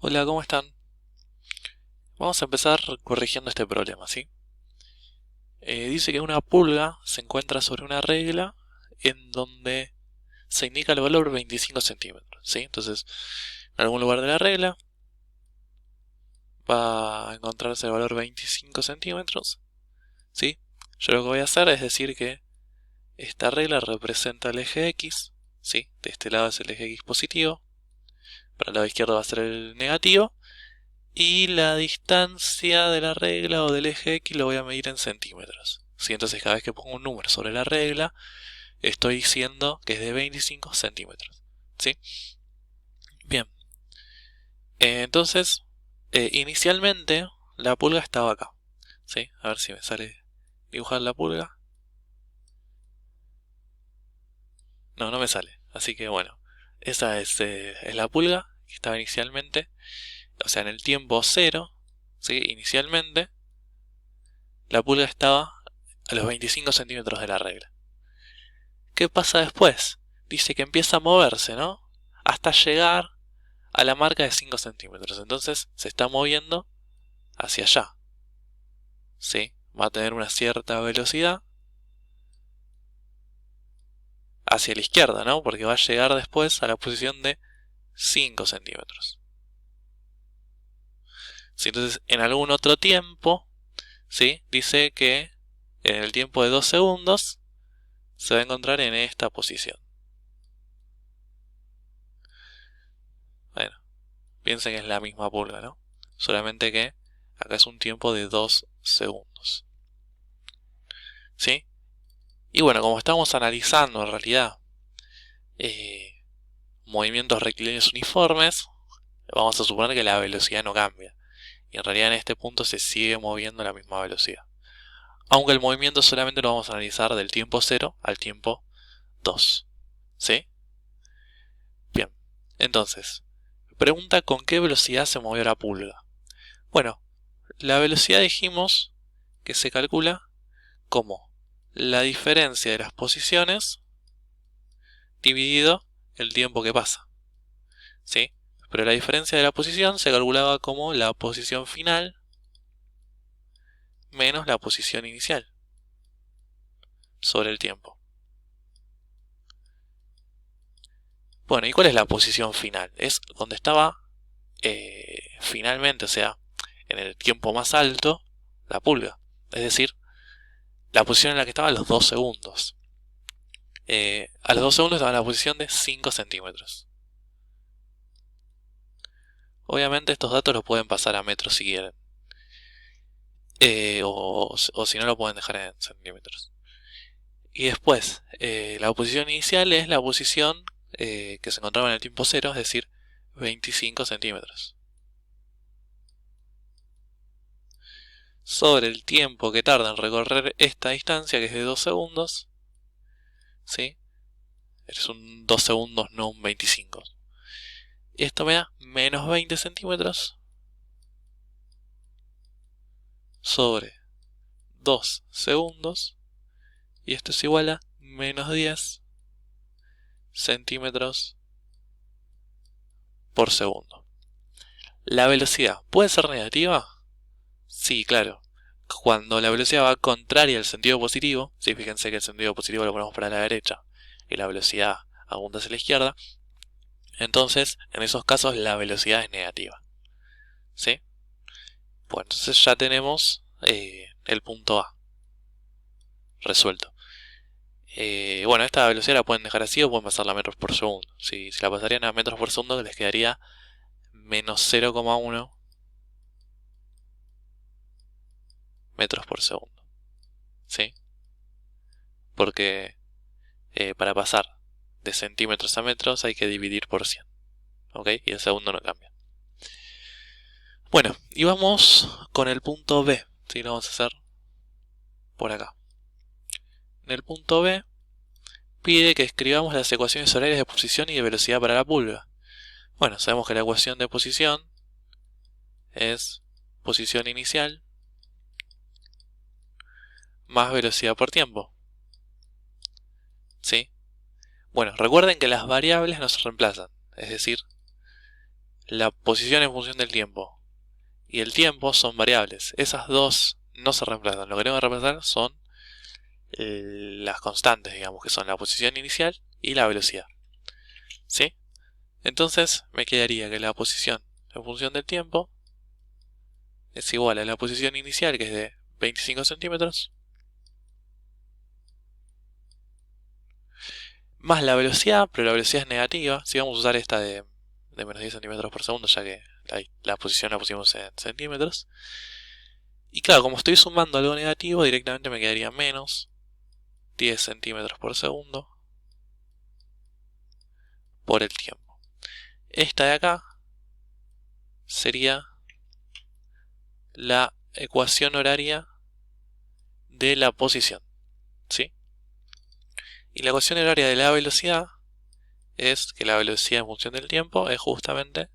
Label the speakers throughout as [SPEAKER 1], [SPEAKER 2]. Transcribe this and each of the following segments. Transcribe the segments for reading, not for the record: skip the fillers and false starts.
[SPEAKER 1] Hola, ¿cómo están? Vamos a empezar corrigiendo este problema, ¿sí? Dice que una pulga se encuentra sobre una regla en donde se indica el valor 25 centímetros, ¿sí? Entonces, en algún lugar de la regla va a encontrarse el valor 25 centímetros, ¿sí? Yo lo que voy a hacer es decir que esta regla representa el eje X, ¿sí? De este lado es el eje X positivo, para el lado izquierdo va a ser el negativo, y la distancia de la regla o del eje X lo voy a medir en centímetros. ¿Sí? Entonces cada vez que pongo un número sobre la regla, estoy diciendo que es de 25 centímetros. ¿Sí? Bien. Entonces, inicialmente la pulga estaba acá. ¿Sí? A ver si me sale dibujar la pulga. No, no me sale. Así que bueno, esa es la pulga que estaba inicialmente. O sea, en el tiempo cero, ¿sí? Inicialmente, la pulga estaba a los 25 centímetros de la regla. ¿Qué pasa después? Dice que empieza a moverse, ¿no? Hasta llegar a la marca de 5 centímetros. Entonces se está moviendo hacia allá. ¿Sí? Va a tener una cierta velocidad hacia la izquierda, ¿no? Porque va a llegar después a la posición de 5 centímetros. ¿Sí? Entonces, en algún otro tiempo, ¿sí? Dice que en el tiempo de 2 segundos se va a encontrar en esta posición. Bueno, piensen que es la misma pulga, ¿no? Solamente que acá es un tiempo de 2 segundos. ¿Sí? Y bueno, como estamos analizando en realidad eh, movimientos rectilíneos uniformes, vamos a suponer que la velocidad no cambia. Y en realidad en este punto se sigue moviendo a la misma velocidad. Aunque el movimiento solamente lo vamos a analizar del tiempo 0 al tiempo 2. ¿Sí? Bien. Entonces, pregunta con qué velocidad se movió la pulga. Bueno, la velocidad dijimos que se calcula como la diferencia de las posiciones dividido el tiempo que pasa. ¿Sí? Pero la diferencia de la posición se calculaba como la posición final menos la posición inicial sobre el tiempo. Bueno, ¿y cuál es la posición final? Es donde estaba finalmente, o sea, en el tiempo más alto, la pulga. Es decir, la posición en la que estaba a los 2 segundos. A los 2 segundos estaba en la posición de 5 centímetros. Obviamente estos datos los pueden pasar a metros si quieren. O si no lo pueden dejar en centímetros. Y después, la posición inicial es la posición que se encontraba en el tiempo cero, es decir, 25 centímetros. Sobre el tiempo que tarda en recorrer esta distancia, que es de 2 segundos, ¿sí? Es un 2 segundos, no un 25. Y esto me da menos 20 centímetros sobre 2 segundos. Y esto es igual a menos 10 centímetros por segundo. ¿La velocidad puede ser negativa? Sí, claro. Cuando la velocidad va contraria al sentido positivo, sí, fíjense que el sentido positivo lo ponemos para la derecha y la velocidad apunta hacia la izquierda, entonces en esos casos la velocidad es negativa. ¿Sí? Bueno, entonces ya tenemos el punto A resuelto. Bueno, esta velocidad la pueden dejar así o pueden pasarla a metros por segundo. Si la pasarían a metros por segundo les quedaría menos 0,1 metros por segundo. ¿Sí? Porque para pasar de centímetros a metros hay que dividir por 100. ¿Ok? Y el segundo no cambia. Bueno, y vamos con el punto B. ¿Sí? Lo vamos a hacer por acá. En el punto B pide que escribamos las ecuaciones horarias de posición y de velocidad para la pulga. Bueno, sabemos que la ecuación de posición es posición inicial más velocidad por tiempo. ¿Sí? Bueno, recuerden que las variables no se reemplazan. Es decir, la posición en función del tiempo y el tiempo son variables. Esas dos no se reemplazan. Lo que tengo que reemplazar son las constantes, digamos, que son la posición inicial y la velocidad. ¿Sí? Entonces me quedaría que la posición en función del tiempo es igual a la posición inicial, que es de 25 centímetros, más la velocidad, pero la velocidad es negativa. Si vamos a usar esta de menos 10 centímetros por segundo, ya que la posición la pusimos en centímetros. Y claro, como estoy sumando algo negativo, directamente me quedaría menos 10 centímetros por segundo por el tiempo. Esta de acá sería la ecuación horaria de la posición, ¿sí? Y la ecuación horaria de la velocidad es que la velocidad en función del tiempo es justamente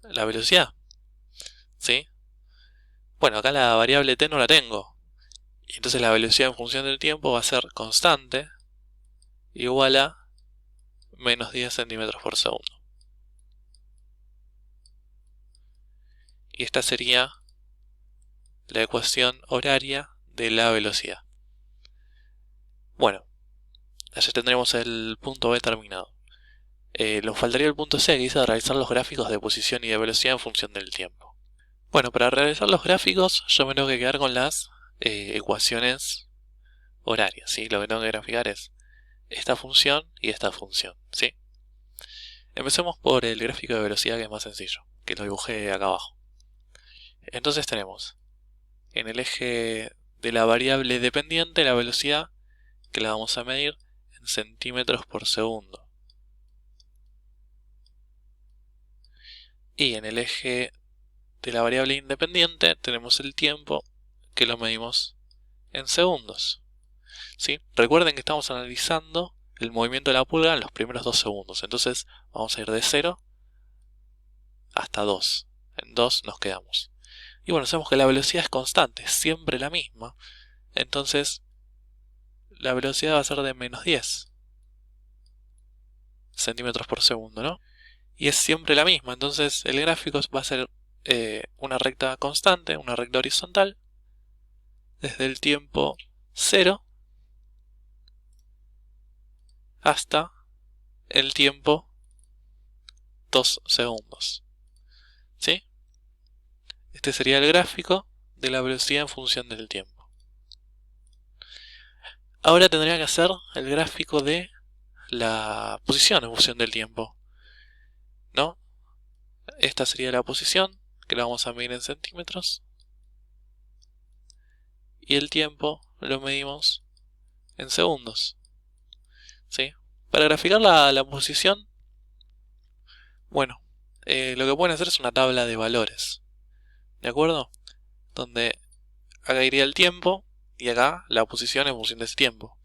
[SPEAKER 1] la velocidad, ¿sí? Bueno, acá la variable t no la tengo, y entonces la velocidad en función del tiempo va a ser constante, igual a menos 10 centímetros por segundo. Y esta sería la ecuación horaria de la velocidad. Bueno, ya tendremos el punto B terminado. Nos faltaría el punto C, que dice realizar los gráficos de posición y de velocidad en función del tiempo. Bueno, para realizar los gráficos yo me tengo que quedar con las ecuaciones horarias, ¿sí? Lo que tengo que graficar es esta función y esta función, ¿sí? Empecemos por el gráfico de velocidad, que es más sencillo, que lo dibujé acá abajo. Entonces tenemos en el eje de la variable dependiente la velocidad, que la vamos a medir en centímetros por segundo. Y en el eje de la variable independiente tenemos el tiempo, que lo medimos en segundos, ¿sí? Recuerden que estamos analizando el movimiento de la pulga en los primeros 2 segundos. Entonces vamos a ir de 0 hasta 2. En 2 nos quedamos. Y bueno, sabemos que la velocidad es constante, es siempre la misma. Entonces la velocidad va a ser de menos 10 centímetros por segundo, ¿no? Y es siempre la misma. Entonces el gráfico va a ser una recta constante, una recta horizontal, desde el tiempo 0 hasta el tiempo 2 segundos, ¿sí? Este sería el gráfico de la velocidad en función del tiempo. Ahora tendría que hacer el gráfico de la posición en función del tiempo, ¿no? Esta sería la posición, que la vamos a medir en centímetros, y el tiempo lo medimos en segundos, ¿sí? Para graficar la posición, bueno, lo que pueden hacer es una tabla de valores, ¿de acuerdo? Donde acá iría el tiempo y acá la posición en función de ese tiempo,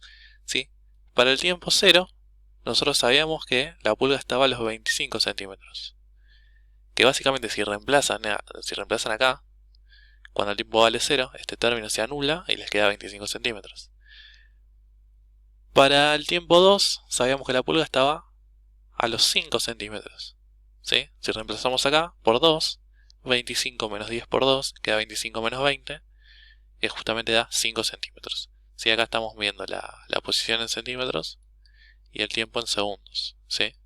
[SPEAKER 1] ¿sí? Para el tiempo 0, nosotros sabíamos que la pulga estaba a los 25 centímetros. Que básicamente si reemplazan acá, cuando el tiempo vale 0, este término se anula y les queda 25 centímetros. Para el tiempo 2, sabíamos que la pulga estaba a los 5 centímetros, ¿sí? Si reemplazamos acá por 2, 25 menos 10 por 2, queda 25 menos 20, que justamente da 5 centímetros. ¿Sí? Acá estamos viendo la posición en centímetros y el tiempo en segundos, ¿sí?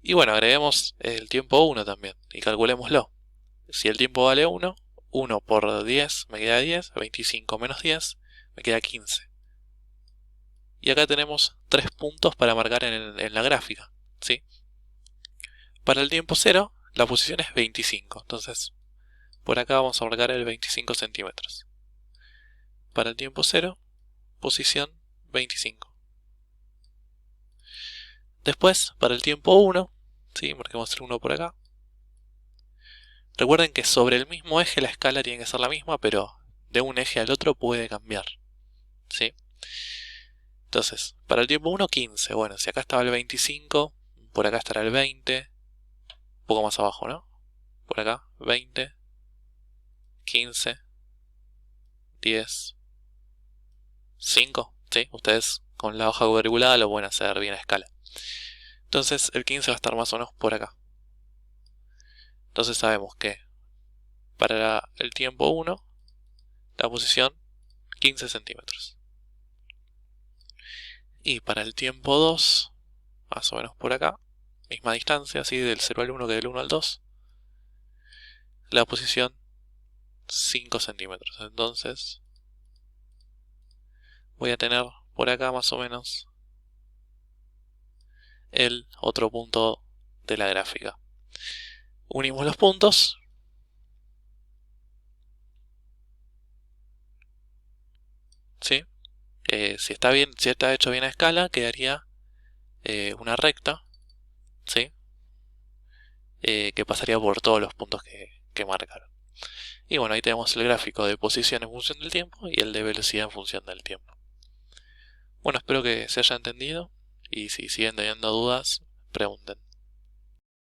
[SPEAKER 1] Y bueno, agreguemos el tiempo 1 también y calculémoslo. Si el tiempo vale 1, 1 por 10 me queda 10, 25 menos 10 me queda 15. Y acá tenemos 3 puntos para marcar en la gráfica, ¿sí? Para el tiempo 0, la posición es 25, entonces por acá vamos a marcar el 25 centímetros. Para el tiempo 0, posición 25. Después, para el tiempo 1, ¿sí? Marquemos el 1 por acá. Recuerden que sobre el mismo eje la escala tiene que ser la misma, pero de un eje al otro puede cambiar, ¿sí? Entonces, para el tiempo 1, 15. Bueno, si acá estaba el 25, por acá estará el 20, un poco más abajo, ¿no? Por acá, 20, 15, 10, 5, ¿sí? Ustedes con la hoja cuadriculada lo pueden hacer bien a escala. Entonces, el 15 va a estar más o menos por acá, Entonces sabemos que para el tiempo 1, la posición 15 centímetros. Y para el tiempo 2, más o menos por acá, misma distancia, así del 0 al 1 que del 1 al 2, la posición 5 centímetros. Entonces voy a tener por acá más o menos el otro punto de la gráfica. Unimos los puntos. ¿Sí? Si está bien, si está hecho bien a escala, quedaría una recta, ¿sí? Que pasaría por todos los puntos que marcaron. Y bueno, ahí tenemos el gráfico de posición en función del tiempo y el de velocidad en función del tiempo. Bueno, espero que se haya entendido y si siguen teniendo dudas, pregunten.